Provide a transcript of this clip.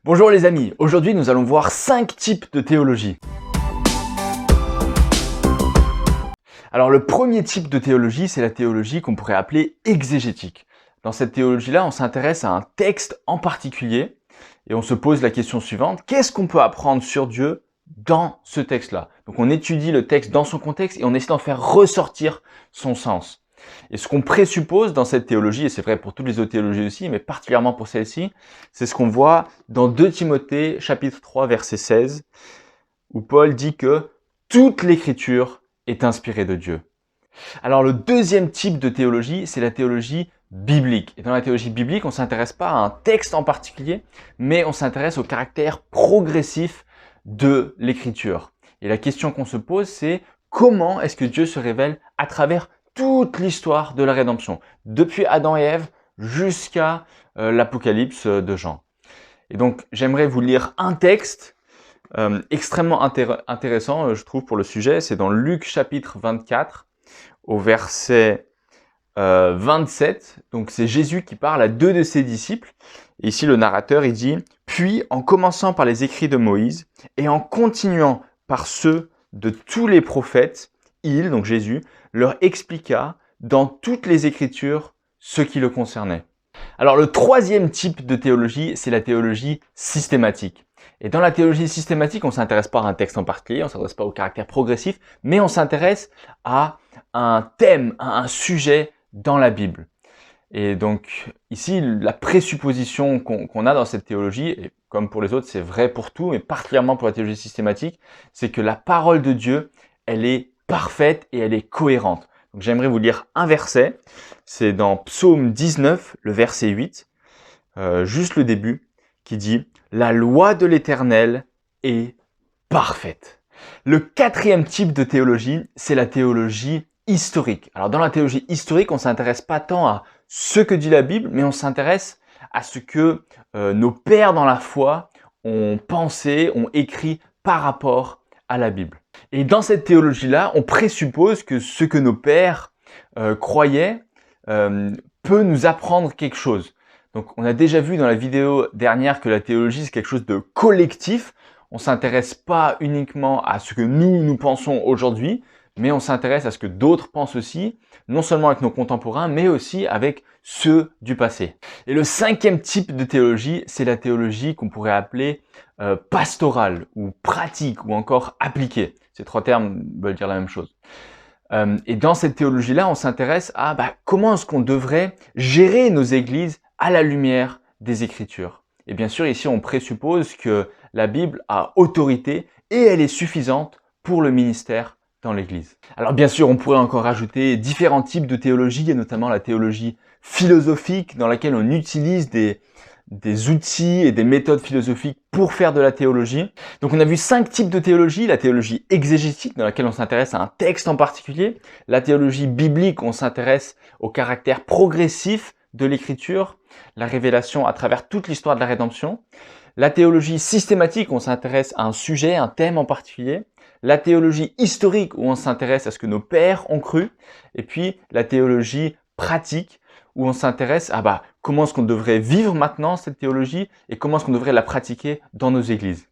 Bonjour les amis, aujourd'hui nous allons voir 5 types de théologie. Alors le premier type de théologie, c'est la théologie qu'on pourrait appeler exégétique. Dans cette théologie-là, on s'intéresse à un texte en particulier et on se pose la question suivante, qu'est-ce qu'on peut apprendre sur Dieu dans ce texte-là? Donc on étudie le texte dans son contexte et on essaie d'en faire ressortir son sens. Et ce qu'on présuppose dans cette théologie, et c'est vrai pour toutes les autres théologies aussi, mais particulièrement pour celle-ci, c'est ce qu'on voit dans 2 Timothée chapitre 3 verset 16, où Paul dit que toute l'écriture est inspirée de Dieu. Alors le deuxième type de théologie, c'est la théologie biblique. Et dans la théologie biblique, on ne s'intéresse pas à un texte en particulier, mais on s'intéresse au caractère progressif de l'écriture. Et la question qu'on se pose, c'est comment est-ce que Dieu se révèle à travers toute l'histoire de la rédemption, depuis Adam et Ève jusqu'à l'Apocalypse de Jean. Et donc, j'aimerais vous lire un texte extrêmement intéressant, je trouve, pour le sujet. C'est dans Luc chapitre 24, au verset 27. Donc, c'est Jésus qui parle à 2 de ses disciples. Et ici, le narrateur, il dit « Puis, en commençant par les écrits de Moïse et en continuant par ceux de tous les prophètes, il, donc Jésus, leur expliqua dans toutes les Écritures ce qui le concernait. » Alors le troisième type de théologie, c'est la théologie systématique. Et dans la théologie systématique, on ne s'intéresse pas à un texte en particulier, on ne s'intéresse pas au caractère progressif, mais on s'intéresse à un thème, à un sujet dans la Bible. Et donc ici, la présupposition qu'on a dans cette théologie, et comme pour les autres, c'est vrai pour tout, mais particulièrement pour la théologie systématique, c'est que la parole de Dieu, elle est parfaite et elle est cohérente. Donc j'aimerais vous lire un verset, c'est dans Psaume 19, le verset 8, juste le début, qui dit « La loi de l'Éternel est parfaite ». Le quatrième type de théologie, c'est la théologie historique. Alors dans la théologie historique, on ne s'intéresse pas tant à ce que dit la Bible, mais on s'intéresse à ce que nos pères dans la foi ont pensé, ont écrit par rapport à la Bible. Et dans cette théologie-là, on présuppose que ce que nos pères croyaient peut nous apprendre quelque chose. Donc on a déjà vu dans la vidéo dernière que la théologie c'est quelque chose de collectif. On ne s'intéresse pas uniquement à ce que nous pensons aujourd'hui, mais on s'intéresse à ce que d'autres pensent aussi, non seulement avec nos contemporains, mais aussi avec ceux du passé. Et le cinquième type de théologie, c'est la théologie qu'on pourrait appeler pastorale, ou pratique, ou encore appliquée. Ces 3 termes veulent dire la même chose. Et dans cette théologie-là, on s'intéresse à comment est-ce qu'on devrait gérer nos églises à la lumière des Écritures. Et bien sûr, ici, on présuppose que la Bible a autorité et elle est suffisante pour le ministère dans l'Église. Alors bien sûr, on pourrait encore ajouter différents types de théologie, et notamment la théologie philosophique, dans laquelle on utilise des outils et des méthodes philosophiques pour faire de la théologie. Donc on a vu 5 types de théologie, la théologie exégétique dans laquelle on s'intéresse à un texte en particulier, la théologie biblique, on s'intéresse au caractère progressif de l'écriture, la révélation à travers toute l'histoire de la rédemption, la théologie systématique, on s'intéresse à un sujet, un thème en particulier, la théologie historique où on s'intéresse à ce que nos pères ont cru, et puis la théologie pratique où on s'intéresse à comment est-ce qu'on devrait vivre maintenant cette théologie et comment est-ce qu'on devrait la pratiquer dans nos églises.